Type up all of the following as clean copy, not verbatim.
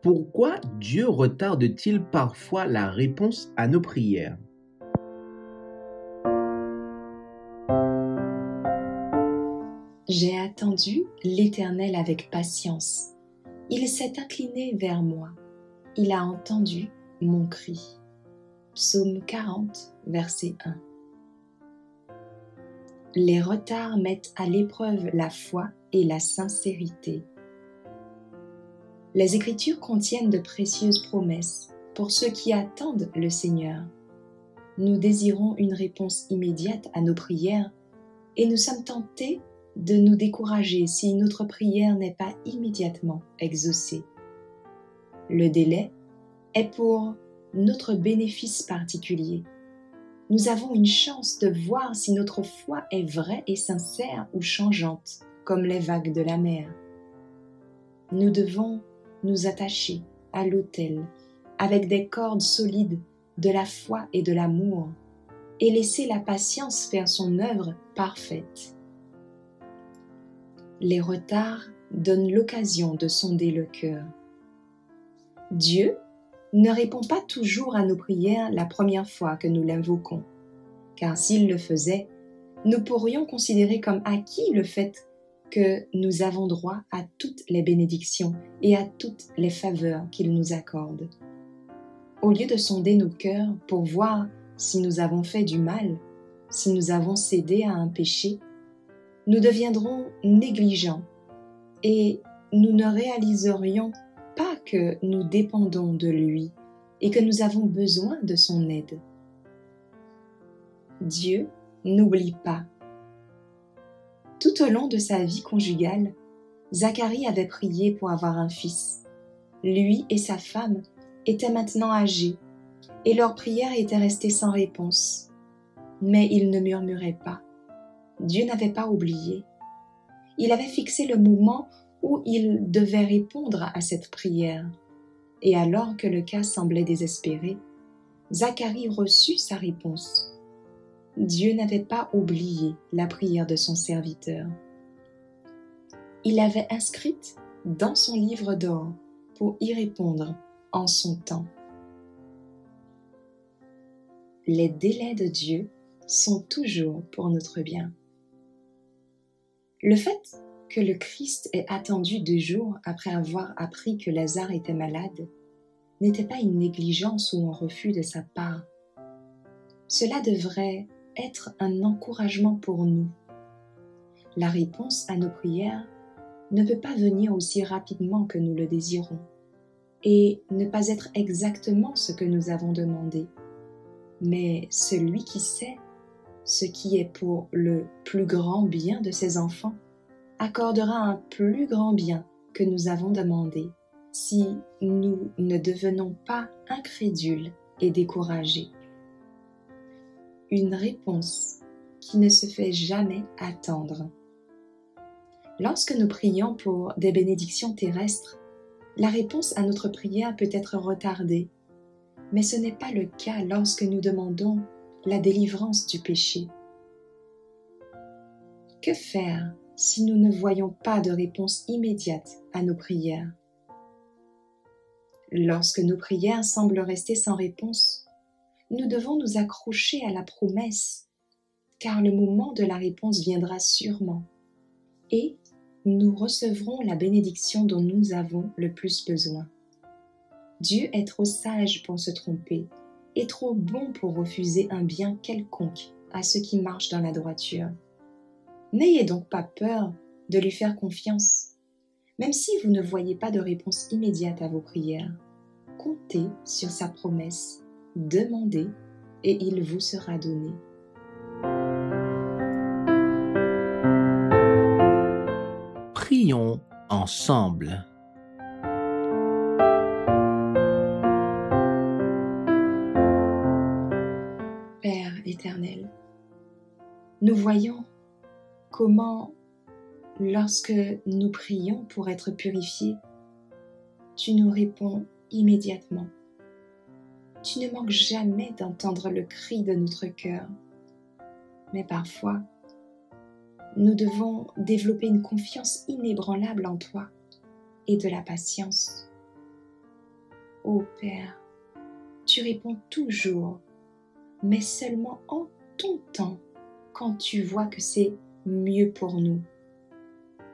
Pourquoi Dieu retarde-t-il parfois la réponse à nos prières? J'ai attendu l'Éternel avec patience. Il s'est incliné vers moi. Il a entendu mon cri. Psaume 40, verset 1. Les retards mettent à l'épreuve la foi et la sincérité. Les Écritures contiennent de précieuses promesses pour ceux qui attendent le Seigneur. Nous désirons une réponse immédiate à nos prières et nous sommes tentés de nous décourager si notre prière n'est pas immédiatement exaucée. Le délai est pour notre bénéfice particulier. Nous avons une chance de voir si notre foi est vraie et sincère ou changeante, comme les vagues de la mer. Nous devons nous attacher à l'autel avec des cordes solides de la foi et de l'amour et laisser la patience faire son œuvre parfaite. Les retards donnent l'occasion de sonder le cœur. Dieu ne répond pas toujours à nos prières la première fois que nous l'invoquons, car s'il le faisait, nous pourrions considérer comme acquis le fait que nous avons droit à toutes les bénédictions et à toutes les faveurs qu'il nous accorde. Au lieu de sonder nos cœurs pour voir si nous avons fait du mal, si nous avons cédé à un péché, nous deviendrons négligents et nous ne réaliserions pas que nous dépendons de lui et que nous avons besoin de son aide. Dieu n'oublie pas. Tout au long de sa vie conjugale, Zacharie avait prié pour avoir un fils. Lui et sa femme étaient maintenant âgés et leur prière était restée sans réponse. Mais ils ne murmuraient pas. Dieu n'avait pas oublié. Il avait fixé le moment où il devait répondre à cette prière. Et alors que le cas semblait désespéré, Zacharie reçut sa réponse. Dieu n'avait pas oublié la prière de son serviteur. Il l'avait inscrite dans son livre d'or pour y répondre en son temps. Les délais de Dieu sont toujours pour notre bien. Le fait que le Christ ait attendu 2 jours après avoir appris que Lazare était malade n'était pas une négligence ou un refus de sa part. Cela devrait être un encouragement pour nous. La réponse à nos prières ne peut pas venir aussi rapidement que nous le désirons et ne pas être exactement ce que nous avons demandé. Mais celui qui sait ce qui est pour le plus grand bien de ses enfants accordera un plus grand bien que nous avons demandé si nous ne devenons pas incrédules et découragés. Une réponse qui ne se fait jamais attendre. Lorsque nous prions pour des bénédictions terrestres, la réponse à notre prière peut être retardée, mais ce n'est pas le cas lorsque nous demandons la délivrance du péché. Que faire si nous ne voyons pas de réponse immédiate à nos prières? Lorsque nos prières semblent rester sans réponse, nous devons nous accrocher à la promesse, car le moment de la réponse viendra sûrement, et nous recevrons la bénédiction dont nous avons le plus besoin. Dieu est trop sage pour se tromper et trop bon pour refuser un bien quelconque à ceux qui marchent dans la droiture. N'ayez donc pas peur de lui faire confiance. Même si vous ne voyez pas de réponse immédiate à vos prières, comptez sur sa promesse, demandez et il vous sera donné. Prions ensemble. Père éternel, nous voyons comment, lorsque nous prions pour être purifiés, tu nous réponds immédiatement. Tu ne manques jamais d'entendre le cri de notre cœur. Mais parfois, nous devons développer une confiance inébranlable en toi et de la patience. Ô Père, tu réponds toujours, mais seulement en ton temps, quand tu vois que c'est mieux pour nous.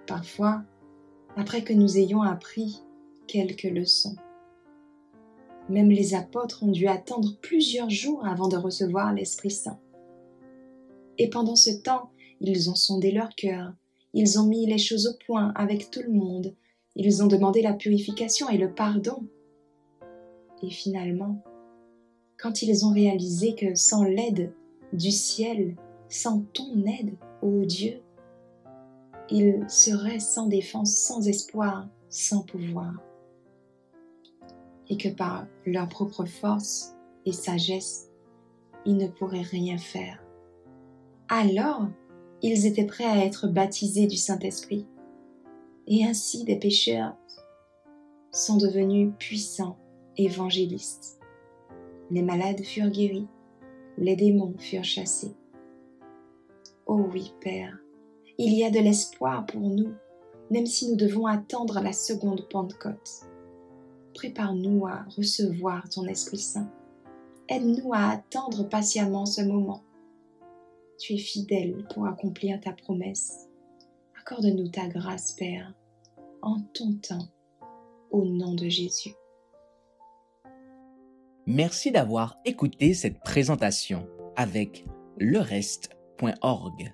Parfois, après que nous ayons appris quelques leçons. Même les apôtres ont dû attendre plusieurs jours avant de recevoir l'Esprit Saint. Et pendant ce temps, ils ont sondé leur cœur, ils ont mis les choses au point avec tout le monde, ils ont demandé la purification et le pardon. Et finalement, quand ils ont réalisé que sans l'aide du ciel, sans ton aide, ô Dieu, ils seraient sans défense, sans espoir, sans pouvoir, et que par leur propre force et sagesse, ils ne pourraient rien faire. Alors, ils étaient prêts à être baptisés du Saint-Esprit, et ainsi des pécheurs sont devenus puissants évangélistes. Les malades furent guéris, les démons furent chassés. Oh oui, Père, il y a de l'espoir pour nous, même si nous devons attendre la seconde Pentecôte. Prépare-nous à recevoir ton Esprit Saint. Aide-nous à attendre patiemment ce moment. Tu es fidèle pour accomplir ta promesse. Accorde-nous ta grâce, Père, en ton temps, au nom de Jésus. Merci d'avoir écouté cette présentation avec lereste.org.